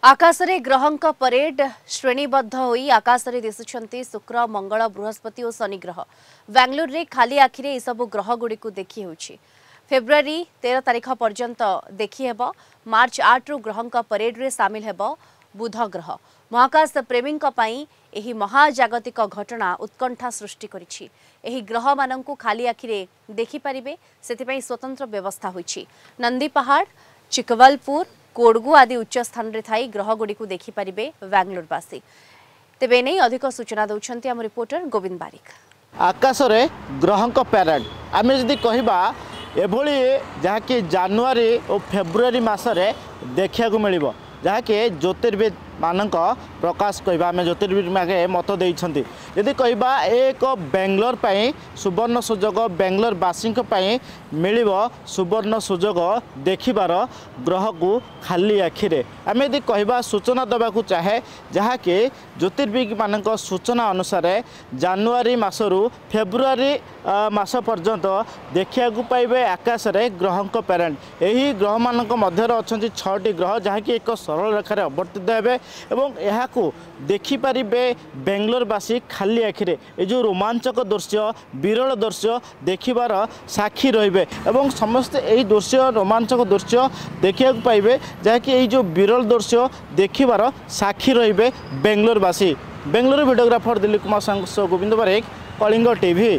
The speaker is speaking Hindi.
आकाशरे ग्रहंक परेड श्रेणीबद्ध होई आकाशरे दिशुछंती शुक्र मंगल बृहस्पति और शनि ग्रह। बेंगलुरु रे खाली आखिरे ए सब ग्रह गुडी को देखि हेउछि। फेब्रुआरी 13 तारिख पर्यंत देखि हेबो। मार्च 8 रु ग्रहंक परेड रे शामिल हेबो बुध ग्रह। महाकाश प्रेमी पई एही महाजागतिक घटना उत्कंठा सृष्टि करिछि। एही ग्रह माननकु खाली आखिरे देखि परिबे सेतिपई स्वतंत्र व्यवस्था होइछि। नंदी पहाड़, चिकवलपुर, कोडगु आदि उच्च स्थान रे थाई ग्रह गुडी को देखि परिबे बेंगलुरुवासी। तेबे नै अधिक सूचना दउछंती हम रिपोर्टर गोविंद बारिक। आकाश रे ग्रहंक पैरेड आमे जदि कहिबा एभली जहाँकि जनवरी और फेब्रुआरी मासरे देखा मिलिबो जहाँकि ज्योतिर्विद मानक प्रकाश कहवा आम ज्योतिर्विद मागे मत देइछंती। यदि कहबा एक बेंगलोर पई सुवर्ण सुजोग बेंगलोरवासी मिलिबो सुवर्ण सुजोग देखिबार ग्रह को खाली आखिरे आम यदि कहबा सूचना देवाकू चाहे जहाँकि ज्योतिर्विद मानक सूचना अनुसार जनवरी मासरू फेब्रुआरी मास पर्यंत देखा पाइबे आकाश रे ग्रहंक पैरेड। यही ग्रह मानक मध्य अच्छी 6टी ग्रह जहाँकि एक सरल रेखार अवर्तित हेबे एवं यहाकू देखि पारिबे बेंगलोरवासी खाली आखिरे। ए जो रोमांचक दृश्य विरल दृश्य देखिबार साक्षी रहिबे एवं समस्त एही दृश्य रोमांचक दृश्य देखिया पाइबे जहाँकि एही जो विरल दृश्य देखिबार साक्षी रहिबे बेंगलोरवासी। बेंगलोर वीडियोग्राफर दिलीप कुमार संग गोविंद बारिक, कलिंग टीवी।